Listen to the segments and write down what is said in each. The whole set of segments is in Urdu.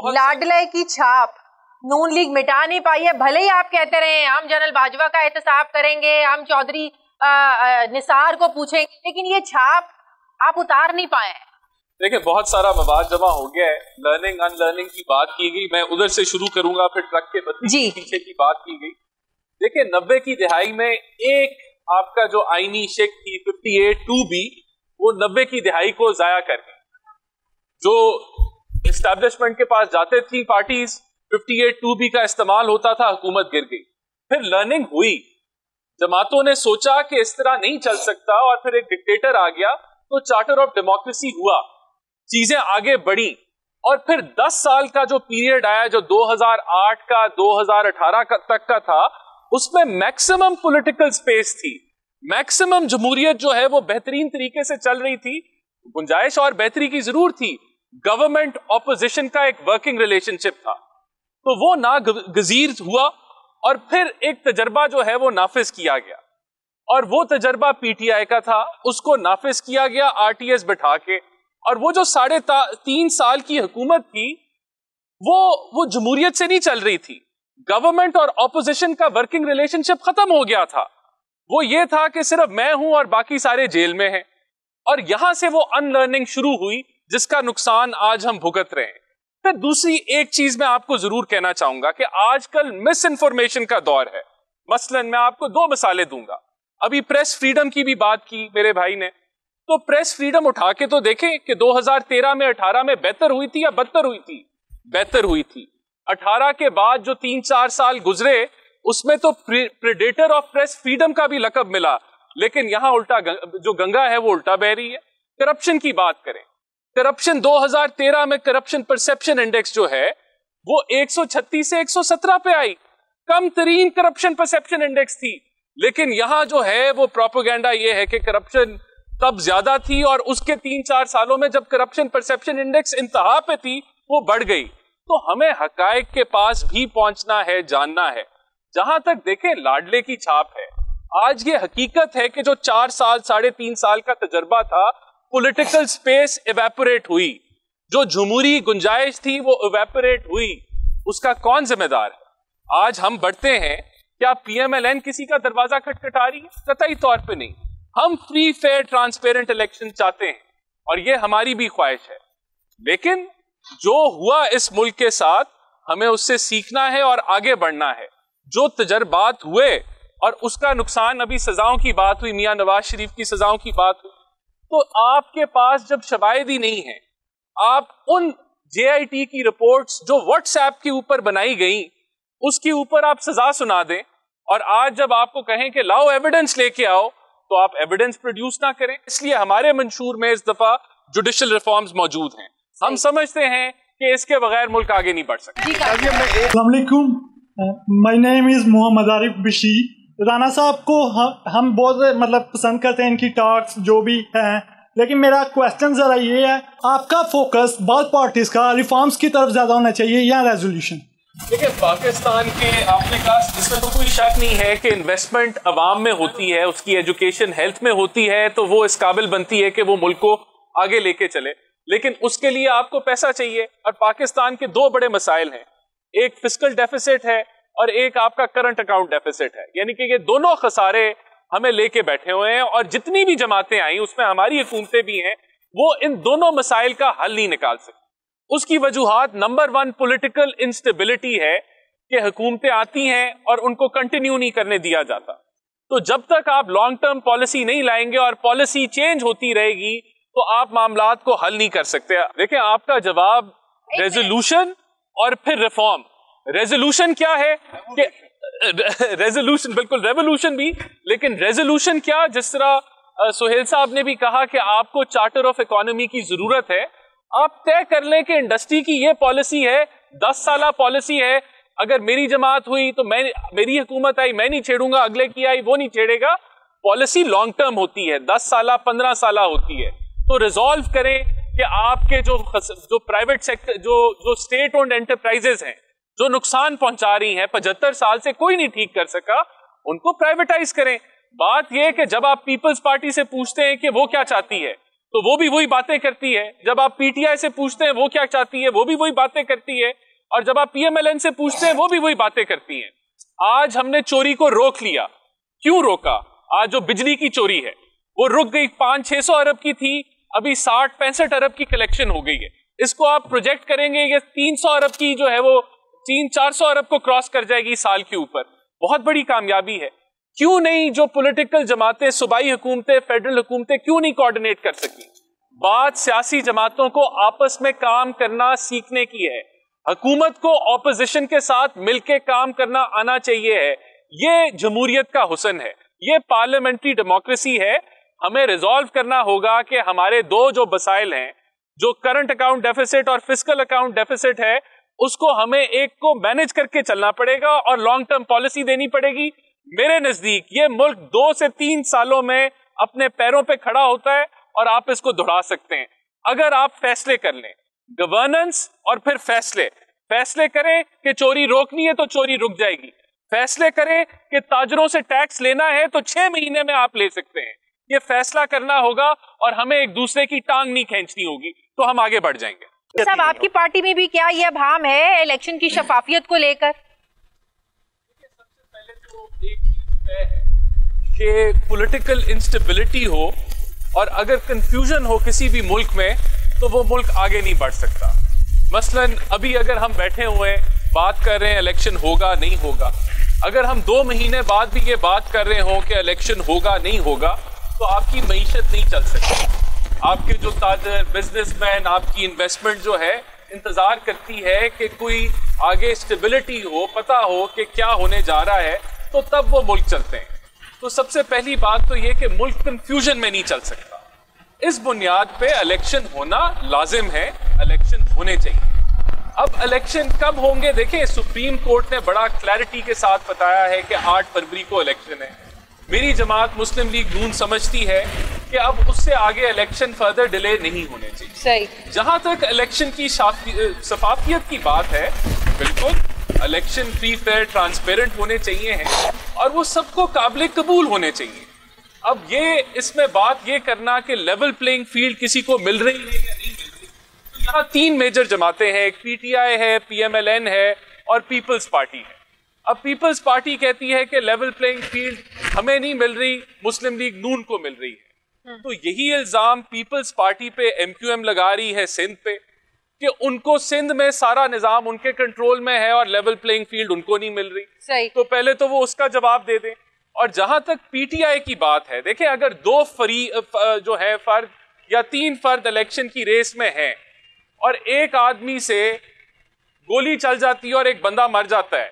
لاڈلے کی چھاپ نون لیگ مٹا نہیں پائی ہے. بھلے ہی آپ کہتے رہے ہم جنرل باجوہ کا احتساب کریں گے, ہم چودھری نثار کو پوچھیں گے, لیکن یہ چھاپ آپ اتار نہیں پائے ہیں. دیکھیں بہت سارا مواد جمع ہو گیا ہے. لرننگ ان لرننگ کی بات کی گئی, میں ادھر سے شروع کروں گا, پھر ٹرک کے پیچھے کی بات کی گئی. دیکھیں 90 کی دہائی میں ایک آپ کا جو آئینی شک تھی 58(2)B وہ 90 کی دہائی کو ضائع کر گئی. جو اسٹیبلشمنٹ کے پاس جاتے تھی پارٹیز 58(2)B کا استعمال ہوتا تھا, حکومت گر گئی. پھر لرننگ ہوئی, جماعتوں نے سوچا کہ اس طرح نہیں چل سکتا, اور پھر ایک ڈکٹیٹر آ گیا تو چارٹر آف ڈیموکریسی ہوا, چیزیں آگے بڑھی. اور پھر 10 سال کا جو پیریڈ آیا جو 2008 کا 2018 تک کا تھا, اس میں میکسیمم پولیٹیکل سپیس تھی, میکسیمم جمہوریت جو ہے وہ بہترین طریقے سے چل رہی تھی. گنجائش اور بہتری کی ضرور تھی, گورنمنٹ اپوزیشن کا ایک ورکنگ ریلیشن شپ تھا, تو وہ ناگزیر ہوا. اور پھر ایک تجربہ جو ہے وہ نافذ کیا گیا, اور وہ تجربہ پی ٹی آئی کا تھا, اس کو نافذ کیا گیا RTS بٹھا کے. اور وہ جو 3.5 سال کی حکومت تھی وہ جمہوریت سے نہیں چل رہی تھی, گورنمنٹ اور اپوزیشن کا ورکنگ ریلیشن شپ ختم ہو گیا تھا. وہ یہ تھا کہ صرف میں ہوں اور باقی سارے جیل میں ہیں. اور یہاں سے وہ ان لرننگ شروع ہوئی جس کا نقصان آج ہم بھگت رہے ہیں. پھر دوسری ایک چیز میں آپ کو ضرور کہنا چاہوں گا کہ آج کل مس انفارمیشن کا دور ہے. مثلا میں آپ کو 2 مثالیں دوں گا. ابھی پریس فریڈم کی بھی بات کی میرے بھائی نے, تو پریس فریڈم اٹھا کے تو دیکھیں کہ 2013 میں 18 میں بہتر ہوئی تھی یا بدتر ہوئی تھی؟ بہتر ہوئی تھی. 18 کے بعد جو 3-4 سال گزرے اس میں تو پریڈیٹر آف پریس فریڈم کا بھی لقب ملا, لیکن یہاں الٹا جو گنگا ہے وہ الٹا بہ رہی ہے. کرپشن کی بات کریں, کرپشن 2013 میں کرپشن پرسپشن انڈیکس جو ہے وہ 136 سے 117 پہ آئی, کم ترین کرپشن پرسپشن انڈیکس تھی. لیکن یہاں جو ہے وہ پروپیگنڈا یہ ہے کہ کرپشن تب زیادہ تھی, اور اس کے 3-4 سالوں میں جب کرپشن پرسپشن انڈیکس انتہا پہ تھی وہ بڑھ گئی. تو ہمیں حقائق کے پاس بھی پہنچنا ہے, جاننا ہے. جہاں تک دیکھیں لاڈلے کی چھاپ ہے, آج یہ حقیقت ہے کہ جو 4 سال 3.5 سال کا تجربہ تھا, پولیٹیکل سپیس ایویپوریٹ ہوئی, جو جمہوری گنجائش تھی وہ ایویپوریٹ ہوئی. اس کا کون ذمہ دار ہے؟ آج ہم بڑھتے ہیں, کیا PMLN کسی کا دروازہ کھٹکھٹا رہی ہے؟ قطعی طور پہ نہیں. ہم فری فیئر ٹرانسپیرنٹ الیکشن چاہتے ہیں, اور یہ ہماری بھی خواہش ہے. لیکن جو ہوا اس ملک کے ساتھ ہمیں اس سے سیکھنا ہے اور آگے بڑھنا ہے. جو تجربات ہوئے اور اس کا نقصان, ابھی سزاؤں کی بات ہوئی, میاں نواز شریف کی سزاؤں کی بات ہوئی, تو آپ کے پاس جب شواہد ہی نہیں ہے, آپ ان JIT کی رپورٹس جو واٹس ایپ کے اوپر بنائی گئیں اس کے اوپر آپ سزا سنا دیں, اور آج جب آپ کو کہیں کہ لاؤ ایویڈنس لے کے آؤ تو آپ ایویڈنس پروڈیوس نہ کریں. اس لیے ہمارے منشور میں اس دفعہ جوڈیشل ریفارمز موجود ہیں. ہم سمجھتے ہیں کہ اس کے بغیر ملک آگے نہیں بڑھ سکتا. السلام علیکم, مائی نیم از محمد عارف بشیر. رانا صاحب کو ہم بہت پسند کرتے ہیں, ان کی ٹاکس جو بھی ہیں, لیکن میرا کوشچن ذرا یہ ہے, آپ کا فوکس بعض پارٹیز کا ریفارمز کی طرف زیادہ ہونا چاہیے یا ریزولوشن؟ دیکھیں پاکستان کے آپ نے کہا, اس میں تو کوئی شک نہیں ہے کہ انویسٹمنٹ عوام میں ہوتی ہے, اس کی ایجوکیشن ہیلتھ میں ہوتی ہے, تو وہ اس قابل بنتی ہے کہ وہ ملک کو آگے لے کے چلے. لیکن اس کے لیے آپ کو پیسہ چاہیے, اور پاکستان کے 2 بڑے مسائل ہیں, ایک فسکل ڈیفیسٹ ہے اور ایک آپ کا کرنٹ اکاؤنٹ ڈیفیسٹ ہے. یعنی کہ یہ دونوں خسارے ہمیں لے کے بیٹھے ہوئے ہیں, اور جتنی بھی جماعتیں آئیں اس میں ہماری حکومتیں بھی ہیں, وہ ان دونوں مسائل کا حل نہیں نکال سکتی. اس کی وجوہات نمبر 1 پولیٹیکل انسٹیبلٹی ہے کہ حکومتیں آتی ہیں اور ان کو کنٹینیو نہیں کرنے دیا جاتا. تو جب تک آپ لانگ ٹرم پالیسی نہیں لائیں گے اور پالیسی چینج ہوتی رہے گی تو آپ معاملات کو حل نہیں کر سکتے. دیکھیں آپ کا جواب ریزولوشن اور پھر ریفارم. ریزولوشن کیا ہے کہ ریزولوشن بالکل ریولوشن بھی, لیکن ریزولوشن کیا, جس طرح سہیل صاحب نے بھی کہا کہ آپ کو چارٹر آف اکانومی کی ضرورت ہے. آپ طے کر لیں کہ انڈسٹری کی یہ پالیسی ہے, 10 سالہ پالیسی ہے, اگر میری جماعت ہوئی تو میری حکومت آئی میں نہیں چھیڑوں گا, اگلے کی آئی وہ نہیں چھیڑے گا. پالیسی لانگ ٹرم ہوتی ہے, 10 سالہ 15 سالہ ہوتی ہے. تو ریزالو کریں کہ آپ کے جو پرائیویٹ سیکٹر جو اسٹیٹ اونڈ انٹرپرائزز ہیں جو نقصان پہنچا رہی ہیں 75 سال سے کوئی نہیں ٹھیک کر سکا, ان کو پرائیویٹائز کریں. بات یہ کہ جب آپ پیپلز پارٹی سے پوچھتے ہیں کہ وہ کیا چاہتی ہے, تو وہ بھی وہی باتیں کرتی ہے. جب آپ پی ٹی آئی سے پوچھتے ہیں وہ کیا چاہتی ہے, وہ بھی وہی باتیں کرتی ہے. اور جب آپ پی ایم ایل این سے پوچھتے ہیں وہ بھی وہی باتیں کرتی ہیں. آج ہم نے چوری کو روک لیا. کیوں روکا؟ آج جو بجلی کی چوری ہے وہ رک گئی. 500-600 ارب کی تھی, ابھی 60-65 ارب کی کلیکشن ہو گئی ہے. اس کو آپ پروجیکٹ کریں گے یہ 300 ارب کی جو ہے وہ 300-400 ارب کو کراس کر جائے گی سال کے اوپر. بہت بڑی کامیابی ہے. کیوں نہیں جو پولیٹیکل جماعتیں, صوبائی حکومتیں, فیڈرل حکومتیں کیوں نہیں کوارڈینیٹ کر سکی؟ بات سیاسی جماعتوں کو آپس میں کام کرنا سیکھنے کی ہے. حکومت کو اپوزیشن کے ساتھ مل کے کام کرنا آنا چاہیے ہے. یہ جمہوریت کا حسن ہے, یہ پارلیمنٹری ڈیموکریسی ہے. ہمیں ریزالو کرنا ہوگا کہ ہمارے دو جو مسائل ہیں, جو کرنٹ اکاؤنٹ ڈیفیسٹ اور فسکل اکاؤنٹ ڈیفیسٹ ہے, اس کو ہمیں ایک کو مینج کر کے چلنا پڑے گا اور لانگ ٹرم پالیسی دینی پڑے گی. میرے نزدیک یہ ملک 2 سے 3 سالوں میں اپنے پیروں پہ کھڑا ہوتا ہے اور آپ اس کو دہرا سکتے ہیں اگر آپ فیصلے کر لیں. گورننس اور پھر فیصلے کریں کہ چوری روکنی ہے تو چوری رک جائے گی. فیصلے کریں کہ تاجروں سے ٹیکس لینا ہے تو 6 مہینے میں آپ لے سکتے ہیں. یہ فیصلہ کرنا ہوگا اور ہمیں ایک دوسرے کی ٹانگ نہیں کھینچنی ہوگی, تو ہم آگے بڑھ جائیں گے. صاحب آپ کی پارٹی میں بھی کیا یہ ابہام ہے الیکشن کی شفافیت کو لے کر؟ سب سے پہلے تو ایک چیز ہے کہ پولیٹیکل انسٹیبلٹی ہو اور اگر کنفیوژن ہو کسی بھی ملک میں تو وہ ملک آگے نہیں بڑھ سکتا. مثلا ابھی اگر ہم بیٹھے ہوئے بات کر رہے ہیں الیکشن ہوگا نہیں ہوگا, اگر ہم 2 مہینے بعد بھی یہ بات کر رہے ہوں کہ الیکشن ہوگا نہیں ہوگا, تو آپ کی معیشت نہیں چل سکتی. آپ کے جو تاجر, بزنس مین, آپ کی انویسٹمنٹ جو ہے انتظار کرتی ہے کہ کوئی آگے اسٹیبلٹی ہو, پتا ہو کہ کیا ہونے جا رہا ہے, تو تب وہ ملک چلتے ہیں. تو سب سے پہلی بات تو یہ کہ ملک کنفیوژن میں نہیں چل سکتا. اس بنیاد پہ الیکشن ہونا لازم ہے, الیکشن ہونے چاہیے. اب الیکشن کب ہوں گے؟ دیکھیں سپریم کورٹ نے بڑا کلیئرٹی کے ساتھ بتایا ہے کہ 8 فروری کو الیکشن ہے. میری جماعت مسلم لیگ نون سمجھتی ہے کہ اب اس سے آگے الیکشن فردر ڈیلے نہیں ہونے چاہیے. صحیح. جہاں تک الیکشن کی شفافیت کی بات ہے, بالکل الیکشن فری فیئر ٹرانسپیرنٹ ہونے چاہیے ہیں اور وہ سب کو قابل قبول ہونے چاہیے. اب یہ اس میں بات یہ کرنا کہ لیول پلینگ فیلڈ کسی کو مل رہی ہے یا نہیں مل رہی, یہاں 3 میجر جماعتیں ہیں, ایک پی ٹی آئی ہے, پی ایم ایل این ہے اور پیپلز پارٹی ہے. اب پیپلز پارٹی کہتی ہے کہ لیول پلینگ فیلڈ ہمیں نہیں مل رہی, مسلم لیگ نون کو مل رہی ہے. تو یہی الزام پیپلز پارٹی پہ ایم کیو ایم لگا رہی ہے سندھ پہ کہ ان کو سندھ میں سارا نظام ان کے کنٹرول میں ہے اور لیول پلینگ فیلڈ ان کو نہیں مل رہی. صحیح. تو پہلے تو وہ اس کا جواب دے دیں. اور جہاں تک پی ٹی آئی کی بات ہے, دیکھیں اگر 2 جو ہے فرد یا 3 فرد الیکشن کی ریس میں ہیں اور ایک آدمی سے گولی چل جاتی ہے اور ایک بندہ مر جاتا ہے,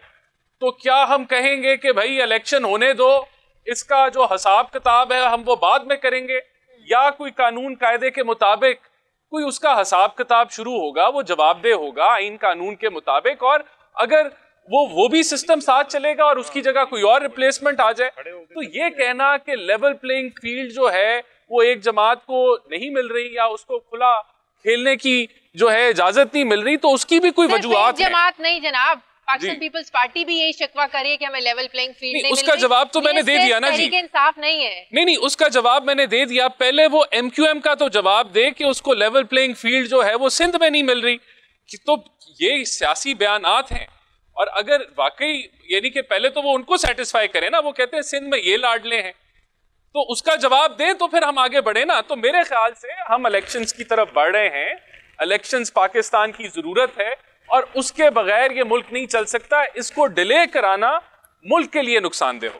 تو کیا ہم کہیں گے کہ بھائی الیکشن ہونے دو, اس کا جو حساب کتاب ہے ہم وہ بعد میں کریں گے, یا کوئی قانون قاعدے کے مطابق کوئی اس کا حساب کتاب شروع ہوگا, وہ جواب دہ ہوگا آئین قانون کے مطابق, اور اگر وہ بھی سسٹم ساتھ چلے گا اور اس کی جگہ کوئی اور ریپلیسمنٹ آ جائے. تو یہ کہنا کہ لیول پلینگ فیلڈ جو ہے وہ ایک جماعت کو نہیں مل رہی یا اس کو کھلا کھیلنے کی جو ہے اجازت نہیں مل رہی, تو اس کی بھی کوئی وجوہات ہیں. جماعت نہیں جناب, پاکستان پیپلز پارٹی بھی یہی شکوہ کری ہے کہ ہمیں لیول پلینگ فیلڈ نہیں مل رہی. اس کا جواب تو میں نے دے دیا نا جی, انصاف نہیں ہے. نہیں اس کا جواب میں نے دے دیا. پہلے وہ ایم کیو ایم کا تو جواب دے کہ اس کو لیول پلینگ فیلڈ جو ہے وہ سندھ میں نہیں مل رہی. تو یہ سیاسی بیانات ہیں, اور اگر واقعی یعنی کہ پہلے تو وہ ان کو سیٹسفائی کریں نا, وہ کہتے ہیں سندھ میں یہ لاڈلے ہیں, تو اس کا جواب دیں تو پھر ہم آگے بڑھیں نا. تو میرے خیال سے ہم الیکشنز کی طرف بڑھ رہے ہیں. الیکشنز پاکستان کی ضرورت ہے اور اس کے بغیر یہ ملک نہیں چل سکتا. اس کو ڈیلے کرانا ملک کے لیے نقصان دہ ہو.